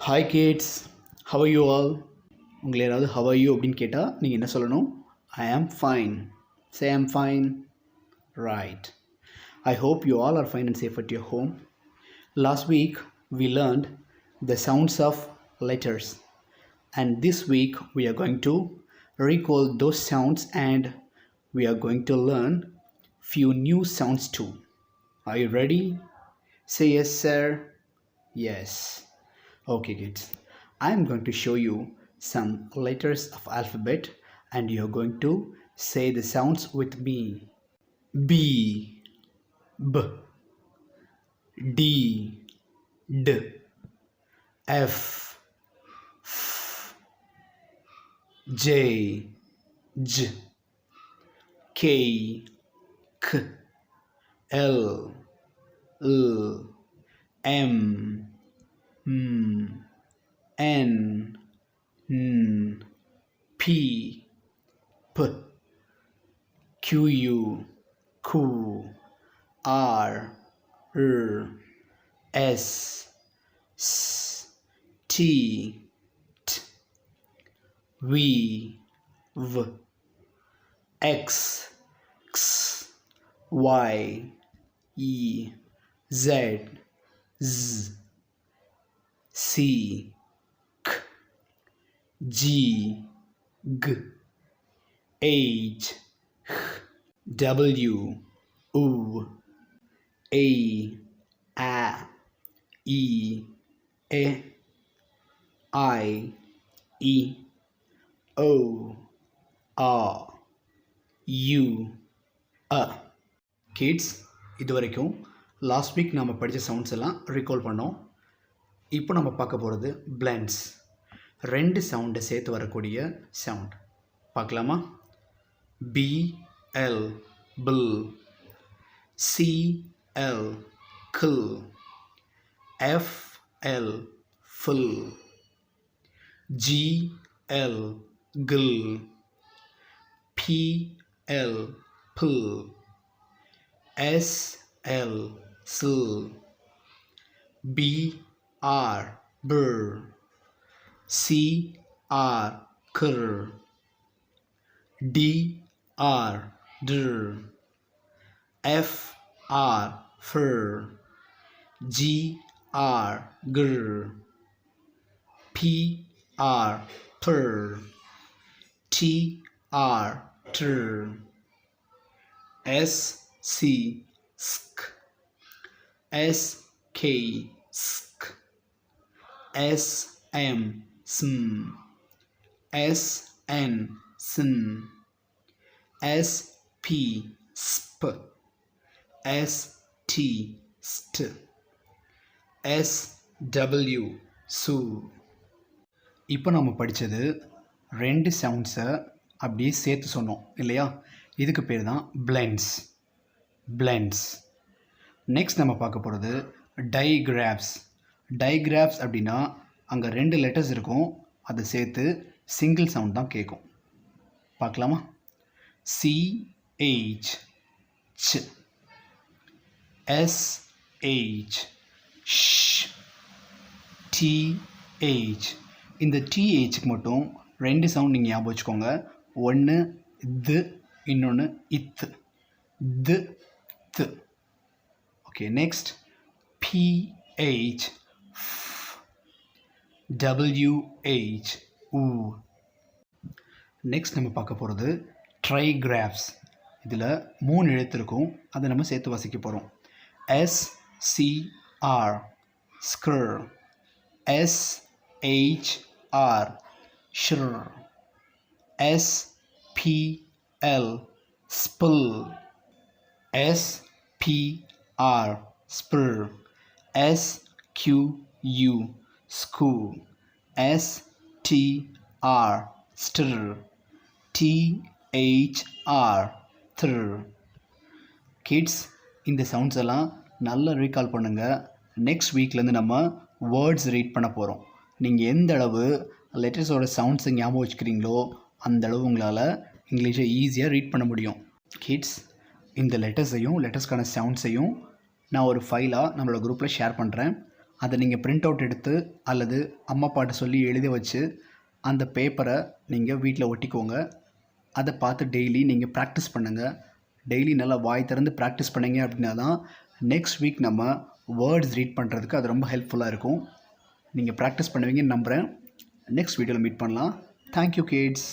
Hi kids, how are you all? உங்களை யாராவது how are you அப்படின்னு கேட்டால் நீங்கள் என்ன சொல்லணும்? I am fine. Say I am fine. Right. I hope you all are fine and safe at your home. Last week we learned the sounds of letters, and this week we are going to recall those sounds and we are going to learn few new sounds too. Are you ready? Say yes, sir. Yes. Okay kids, I am going to show you some letters of alphabet and you are going to say the sounds with me. B, B, D, D, F, F, J, J, K, K, L, L, M, N, P, P, Q, Q, R, S, S, T, T, V, V, X, X, Y, E, Z, Z, C, K, G, G, H, H, W, U, A, E, A, I, E, O, R, U, A. Kids, இதுவரைக்கும் last week நம்ம படித்த sounds எல்லாம் recall பண்ணோம். இப்போ நம்ம பார்க்க போகிறது பிளண்ட்ஸ். ரெண்டு சவுண்டை சேர்த்து வரக்கூடிய சவுண்ட் பார்க்கலாமா? B L bl, C L cl, F L fl, G L gl, P L pl, S L sl, B-R, brr, C-R, cr, D-R, dr, F-R, fr, G-R, gr, P-R, pr, T-R, tr, S-C, sk, S-K, sk, S-M, sm, S-N, sn, S-P, sp, S-T, st, S-W, su. இப்போ நம்ம படித்தது ரெண்டு சவுண்ட்ஸை அப்படியே சேர்த்து சொன்னோம் இல்லையா? இதுக்கு பேர் தான் பிளெண்ட்ஸ். பிளெண்ட்ஸ். நெக்ஸ்ட் நம்ம பார்க்க போகிறது டைகிராப்ஸ். டைகிராப்ஸ் அப்படின்னா அங்கே ரெண்டு லெட்டர்ஸ் இருக்கும், அதை சேர்த்து சிங்கிள் சவுண்ட் தான் கேட்கும். பார்க்கலாமா? சிஹெச், ச், எஸ்ஹெச், ஷ், டிஹெச். இந்த டிஹெச்சுக்கு மட்டும் ரெண்டு சவுண்ட் நீங்கள் ஞாபகம் வச்சுக்கோங்க. ஒன்று இது, இன்னொன்று இத்து. து, து. Okay, next PH, WH, U. Next நம்ம பார்க்க போகிறது ட்ரைகிராப்ஸ். இதில் 3 எழுத்து இருக்கும், அதை நம்ம சேர்த்து வாசிக்க போகிறோம். SCR, skr, SHR, shr, SPL, spill, SPR, spr, SQU, sku, STR, stir, THR, thr. Kids, இந்த சவுண்ட்ஸ் எல்லாம் நல்லா ரீகால் பண்ணுங்கள். நெக்ஸ்ட் வீக்லேருந்து நம்ம வேர்ட்ஸ் ரீட் பண்ண போகிறோம். நீங்கள் எந்த அளவு லெட்டர்ஸோட சவுண்ட்ஸை ஞாபகம் வச்சுக்கிறீங்களோ அந்த அளவு உங்களால் இங்கிலீஷை ஈஸியாக ரீட் பண்ண முடியும். கிட்ஸ், இந்த லெட்டர்ஸையும் லெட்டர்ஸ்க்கான சவுண்ட்ஸையும் நான் ஒரு ஃபைலாக நம்மளோட குரூப்பில் ஷேர் பண்ணுறேன். அதை நீங்கள் பிரிண்ட் அவுட் எடுத்து அல்லது அம்மா அப்பாட்ட சொல்லி எழுதி வச்சு அந்த பேப்பரை நீங்கள் வீட்டில் ஒட்டிக்கோங்க. அதை பார்த்து டெய்லி நீங்கள் ப்ராக்டிஸ் பண்ணுங்கள். டெய்லி நல்லா வாய் திறந்து ப்ராக்டிஸ் பண்ணிங்க அப்படின்னா தான் நெக்ஸ்ட் வீக் நம்ம வேர்ட்ஸ் ரீட் பண்ணுறதுக்கு அது ரொம்ப ஹெல்ப்ஃபுல்லாக இருக்கும். நீங்கள் ப்ராக்டிஸ் பண்ணுவீங்கன்னு நம்புகிறேன். நெக்ஸ்ட் வீடியோவில் மீட் பண்ணலாம். Thank you kids.